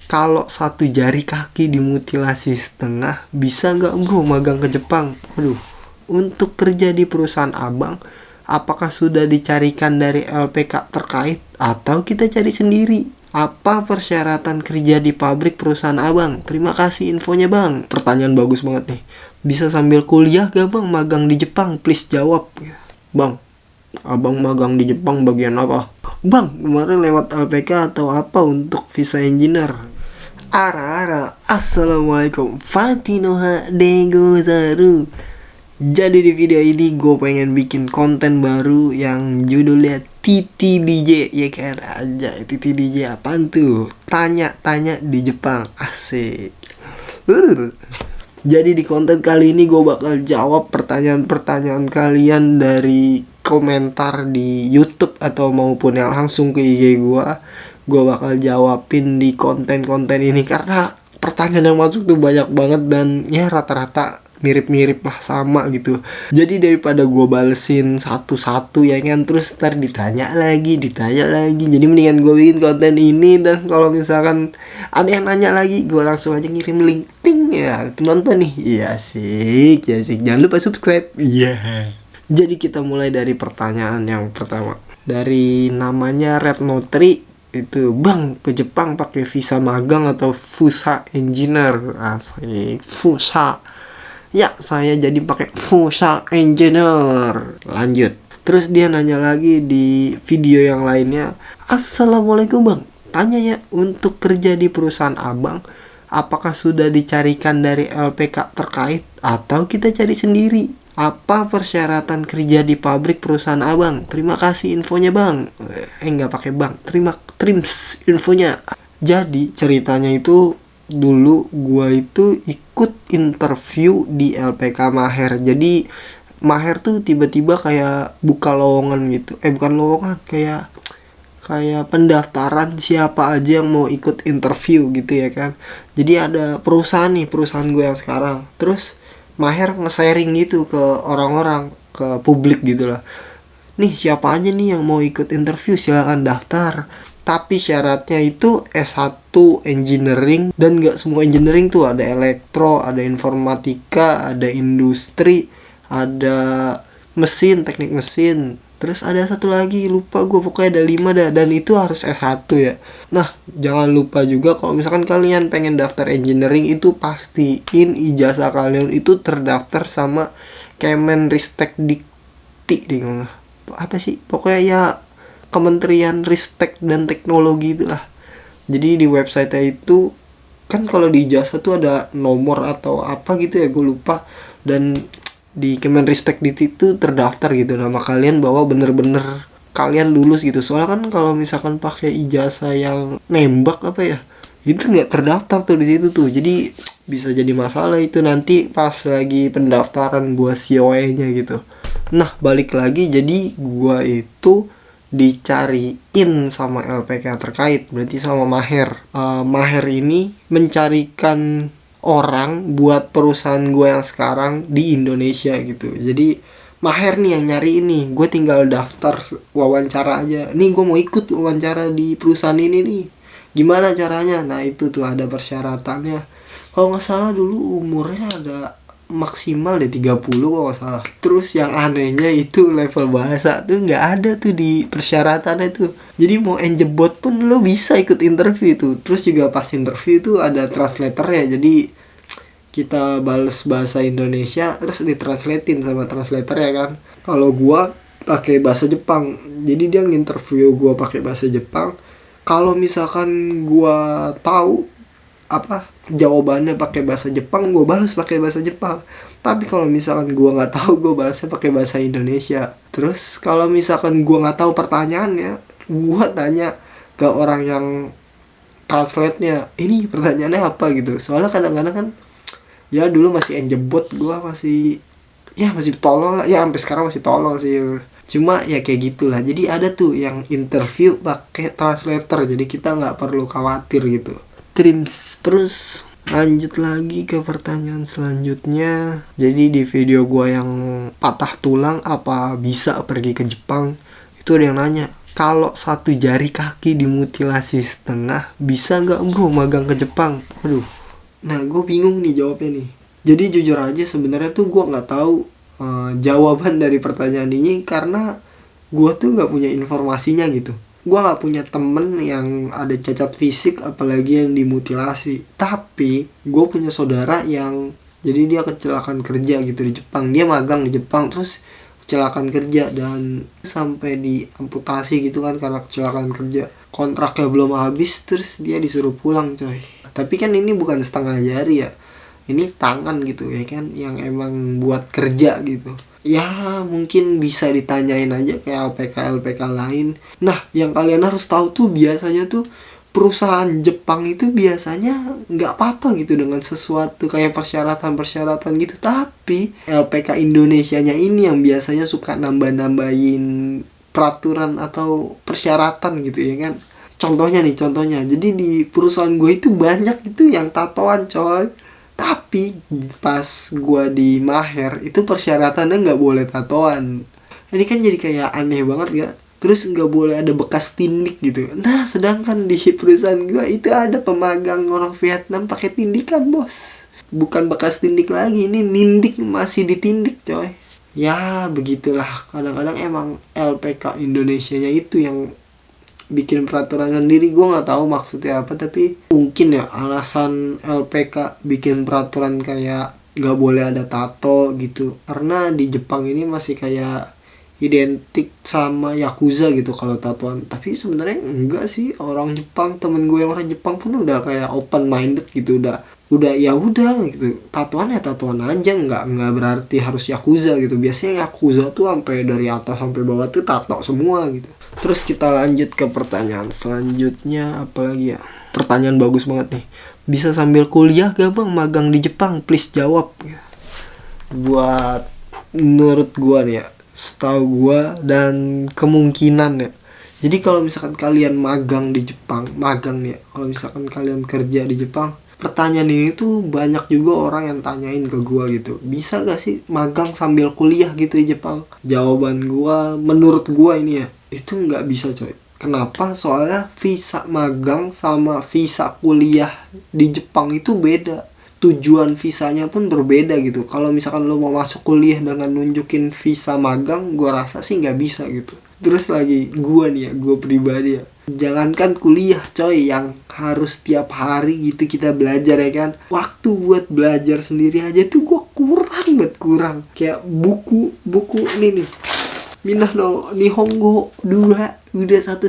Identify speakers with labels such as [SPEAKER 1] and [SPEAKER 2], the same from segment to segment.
[SPEAKER 1] Kalau satu jari kaki dimutilasi setengah, bisa nggak bro magang ke Jepang? Waduh, untuk kerja di perusahaan abang, apakah sudah dicarikan dari LPK terkait atau kita cari sendiri? Apa persyaratan kerja di pabrik perusahaan abang? Terima kasih infonya bang. Pertanyaan bagus banget nih. Bisa sambil kuliah gak bang magang di Jepang? Please jawab. Bang, abang magang di Jepang bagian apa? Bang, kemarin lewat LPK atau apa untuk visa engineer? Ara-ara, assalamualaikum, Fatinoha Degozaru. Jadi di video ini gue pengen bikin konten baru yang judulnya Titi DJ, ya kan aja. Titi DJ apaan tuh? Tanya-tanya di Jepang, asik. Jadi di konten kali ini gue bakal jawab pertanyaan-pertanyaan kalian dari komentar di YouTube atau maupun yang langsung ke IG gue. Gue bakal jawabin di konten-konten ini karena pertanyaan yang masuk tuh banyak banget dan ya rata-rata mirip-mirip lah sama gitu. Jadi daripada gue balesin satu-satu ya kan, terus ntar ditanya lagi. Jadi mendingan gue bikin konten ini, dan kalau misalkan ada yang nanya lagi, gue langsung aja ngirim link, ting ya, nonton nih. Iya sih, jangan lupa subscribe. Iya. Jadi kita mulai dari pertanyaan yang pertama. Dari namanya Retnotri, itu bang ke Jepang pakai visa magang atau fusa engineer? Asik, fusa. Ya, saya jadi pakai fusa engineer. Lanjut. Terus dia nanya lagi di video yang lainnya, assalamualaikum bang, tanya ya, untuk kerja di perusahaan abang, apakah sudah dicarikan dari LPK terkait atau kita cari sendiri? Apa persyaratan kerja di pabrik perusahaan abang? Terima kasih infonya bang. Nggak pakai bang, trims infonya. Jadi ceritanya itu, dulu gua itu ikut interview di LPK Maher. Jadi Maher tuh tiba-tiba kayak buka lowongan gitu. Bukan lowongan, kayak pendaftaran siapa aja yang mau ikut interview gitu ya kan. Jadi ada perusahaan gue yang sekarang. Terus Maher nge-sharing gitu ke orang-orang, ke publik gitu lah. Nih siapa aja nih yang mau ikut interview, silakan daftar. Tapi syaratnya itu S1 engineering, dan gak semua engineering tuh, ada elektro, ada informatika, ada industri, ada mesin, teknik mesin. Terus ada satu lagi, lupa gue, pokoknya ada 5 dah, dan itu harus S1 ya. Nah, jangan lupa juga kalau misalkan kalian pengen daftar engineering, itu pastiin ijazah kalian itu terdaftar sama Kemenristek Dikti deh. Apa sih? Pokoknya ya Kementerian Ristek dan Teknologi itulah. Jadi di website itu kan kalau di ijazah tuh ada nomor atau apa gitu ya, gue lupa. Dan di Kemenristek itu terdaftar gitu nama kalian bahwa bener-bener kalian lulus gitu. Soalnya kan kalau misalkan pakai ijazah yang nembak apa ya, itu nggak terdaftar tuh di situ tuh. Jadi bisa jadi masalah itu nanti pas lagi pendaftaran buat COE-nya gitu. Nah, balik lagi, jadi gua itu dicariin sama LPK terkait, berarti sama Maher. Maher ini mencarikan orang buat perusahaan gue yang sekarang di Indonesia gitu. Jadi Maher nih yang nyari ini, gue tinggal daftar wawancara aja. Nih gue mau ikut wawancara di perusahaan ini nih, gimana caranya? Nah itu tuh ada persyaratannya. Kalau nggak salah dulu umurnya ada maksimal deh 30 kalau nggak salah. Terus yang anehnya itu level bahasa tuh nggak ada tuh di persyaratannya tuh. Jadi mau enjebot pun lo bisa ikut interview tuh. Terus juga pas interview tuh ada translatornya. Jadi kita bales bahasa Indonesia terus ditranslatein sama translator ya kan. Kalau gua pakai bahasa Jepang, jadi dia nginterview gua pakai bahasa Jepang. Kalau misalkan gua tahu apa jawabannya pakai bahasa Jepang, gue balas pakai bahasa Jepang. Tapi kalau misalkan gue nggak tahu, gue balasnya pakai bahasa Indonesia. Terus kalau misalkan gue nggak tahu pertanyaannya, gue tanya ke orang yang translate-nya, ini pertanyaannya apa gitu. Soalnya kadang-kadang kan ya dulu masih enjebot, gue masih tolol lah ya, sampai sekarang masih tolol sih. Cuma ya kayak gitulah. Jadi ada tuh yang interview pakai translator, jadi kita nggak perlu khawatir gitu. Terus lanjut lagi ke pertanyaan selanjutnya. Jadi di video gua yang patah tulang apa bisa pergi ke Jepang, itu ada yang nanya, kalau satu jari kaki dimutilasi setengah, bisa nggak bro magang ke Jepang? Aduh, nah gue bingung nih jawabnya nih. Jadi jujur aja sebenarnya tuh gue nggak tahu jawaban dari pertanyaan ini, karena gue tuh nggak punya informasinya gitu. Gue nggak punya temen yang ada cacat fisik, apalagi yang dimutilasi. Tapi gue punya saudara yang jadi dia kecelakaan kerja gitu di Jepang. Dia magang di Jepang terus kecelakaan kerja dan sampai diamputasi gitu kan karena kecelakaan kerja. Kontraknya belum habis terus dia disuruh pulang coy. Tapi kan ini bukan setengah jari ya, ini tangan gitu ya kan, yang emang buat kerja gitu. Ya mungkin bisa ditanyain aja kayak LPK lain. Nah yang kalian harus tahu tuh biasanya tuh perusahaan Jepang itu biasanya nggak apa-apa gitu dengan sesuatu kayak persyaratan gitu, tapi LPK Indonesianya ini yang biasanya suka nambah-nambahin peraturan atau persyaratan gitu ya kan. Contohnya, jadi di perusahaan gue itu banyak itu yang tatoan coy. Tapi pas gue di Maher itu persyaratannya nggak boleh tatoan. Ini kan jadi kayak aneh banget gak? Terus nggak boleh ada bekas tindik gitu. Nah sedangkan di perusahaan gue itu ada pemagang orang Vietnam pakai tindikan bos. Bukan bekas tindik lagi, ini nindik masih ditindik coy. Ya begitulah, kadang-kadang emang LPK Indonesianya itu yang bikin peraturan sendiri. Gue nggak tahu maksudnya apa, tapi mungkin ya alasan LPK bikin peraturan kayak nggak boleh ada tato gitu karena di Jepang ini masih kayak identik sama yakuza gitu kalau tatoan. Tapi sebenarnya enggak sih, orang Jepang, temen gue yang orang Jepang pun udah kayak open minded gitu, udah ya udah gitu, tatoan ya tatoan aja, nggak berarti harus yakuza gitu. Biasanya yakuza tuh sampai dari atas sampai bawah tuh tato semua gitu. Terus kita lanjut ke pertanyaan selanjutnya, apalagi ya, pertanyaan bagus banget nih. Bisa sambil kuliah gak bang magang di Jepang? Please jawab. Buat menurut gua nih ya, setahu gua dan kemungkinan ya, jadi kalau misalkan kalian magang di Jepang, magang nih ya, kalau misalkan kalian kerja di Jepang, pertanyaan ini tuh banyak juga orang yang tanyain ke gua gitu, bisa gak sih magang sambil kuliah gitu di Jepang? Jawaban gua, menurut gua ini ya, itu nggak bisa coy. Kenapa? Soalnya visa magang sama visa kuliah di Jepang itu beda. Tujuan visanya pun berbeda gitu. Kalau misalkan lo mau masuk kuliah dengan nunjukin visa magang, gue rasa sih nggak bisa gitu. Terus lagi gue nih ya, gue pribadi ya, jangankan kuliah coy yang harus tiap hari gitu kita belajar ya kan, waktu buat belajar sendiri aja tuh gue kurang. Kayak buku ini nih, Minah no Nihongo 2 udah 1,5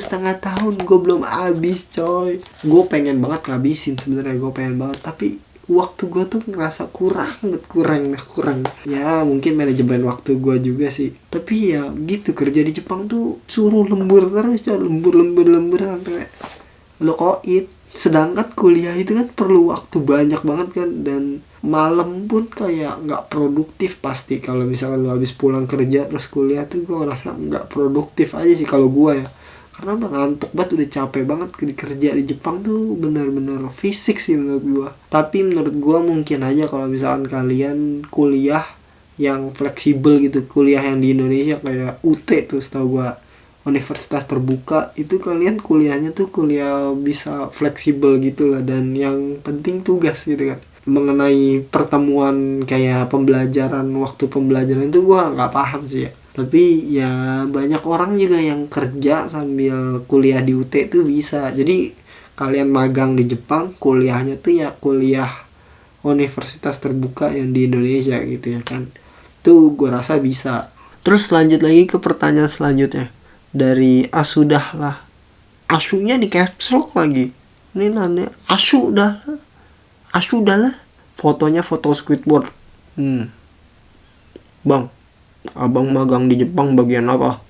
[SPEAKER 1] tahun gue belum habis coy. Gue pengen banget ngabisin sebenarnya, gue pengen banget, tapi waktu gue tuh ngerasa kurang. Ya mungkin manajemen waktu gue juga sih. Tapi ya gitu, kerja di Jepang tuh suruh lembur terus coy, lembur sampai lo koit. Sedangkan kuliah itu kan perlu waktu banyak banget kan, dan malam pun kayak nggak produktif pasti. Kalau misalkan lo habis pulang kerja terus kuliah tuh gue ngerasa nggak produktif aja sih kalau gue ya, karena udah ngantuk banget, udah capek banget kerja di Jepang tuh, bener-bener fisik sih menurut gue. Tapi menurut gue mungkin aja kalau misalkan kalian kuliah yang fleksibel gitu, kuliah yang di Indonesia kayak UT tuh setahu gue, universitas terbuka itu, kalian kuliahnya tuh kuliah bisa fleksibel gitu lah, dan yang penting tugas gitu kan. Mengenai pertemuan kayak waktu pembelajaran itu gue nggak paham sih ya. Tapi ya banyak orang juga yang kerja sambil kuliah di UT tuh bisa. Jadi kalian magang di Jepang, kuliahnya tuh ya kuliah universitas terbuka yang di Indonesia gitu ya kan. Tuh gue rasa bisa. Terus lanjut lagi ke pertanyaan selanjutnya dari Asudah lah. Asunya di caps lock lagi. Ini nanya Asu dah lah. Fotonya foto Squidward. Bang, abang magang di Jepang bagian apa?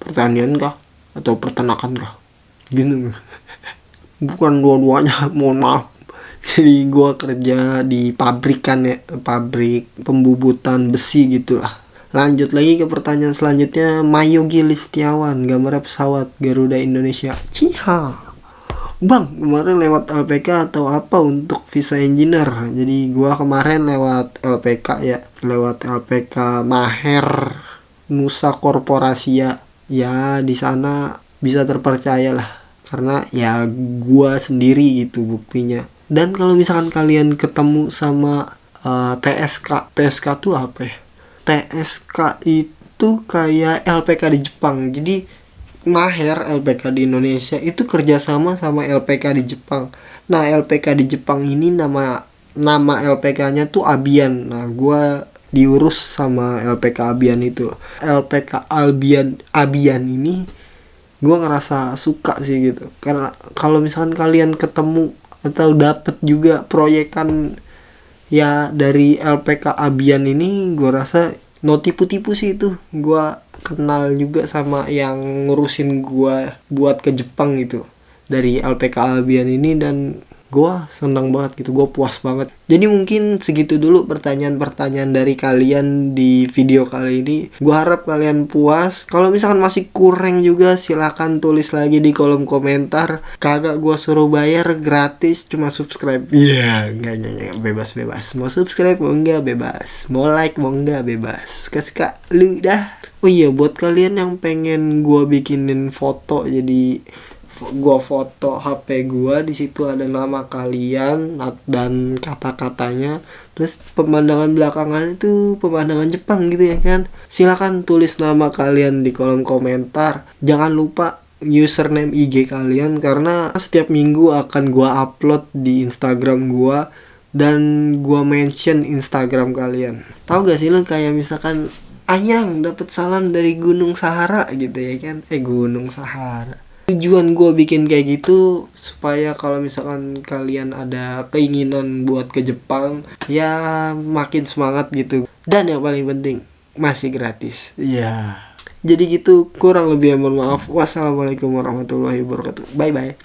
[SPEAKER 1] Pertanian kah? Atau peternakan kah? Gitu. Bukan dua-duanya, mohon maaf. Jadi gue kerja di pabrikan ya, pabrik pembubutan besi gitu lah. Lanjut lagi ke pertanyaan selanjutnya, Mayogi Listiawan, gambarnya pesawat Garuda Indonesia. Ciha. Bang, kemarin lewat LPK atau apa untuk visa engineer? Jadi gua kemarin lewat LPK ya, lewat LPK Maher Nusa Korporasia. Ya di sana bisa terpercaya lah, karena ya gua sendiri itu buktinya. Dan kalau misalkan kalian ketemu sama TSK tuh apa ya? TSK itu kayak LPK di Jepang. Jadi Maher LPK di Indonesia itu kerjasama sama LPK di Jepang. Nah, LPK di Jepang ini nama LPK-nya tuh Abian. Nah, gua diurus sama LPK Abian itu. LPK Abian ini gua ngerasa suka sih gitu. Karena kalau misalkan kalian ketemu atau dapet juga proyekan ya dari LPK Abian ini, gua rasa no tipu-tipu sih itu. Gua kenal juga sama yang ngurusin gua buat ke Jepang gitu dari LPK Abian ini, dan gua seneng banget gitu, gua puas banget. Jadi mungkin segitu dulu pertanyaan-pertanyaan dari kalian di video kali ini. Gua harap kalian puas. Kalau misalkan masih kurang juga, silakan tulis lagi di kolom komentar. Kagak gua suruh bayar, gratis, cuma subscribe. Iya, enggak, bebas. Mau subscribe mau enggak bebas, mau like mau enggak bebas, suka-suka lu dah. Oh iya, buat kalian yang pengen gua bikinin foto, jadi gua foto HP gua, di situ ada nama kalian dan kata-katanya, terus pemandangan belakangan itu pemandangan Jepang gitu ya kan. Silakan tulis nama kalian di kolom komentar. Jangan lupa username IG kalian, karena setiap minggu akan gua upload di Instagram gua dan gua mention Instagram kalian. Tahu gak sih lo, kayak misalkan Ayang dapat salam dari Gunung Sahara gitu ya kan. Gunung Sahara. Tujuan gue bikin kayak gitu supaya kalau misalkan kalian ada keinginan buat ke Jepang, ya makin semangat gitu. Dan yang paling penting, masih gratis. Ya. Jadi gitu, kurang lebih mohon maaf. Wassalamualaikum warahmatullahi wabarakatuh. Bye bye.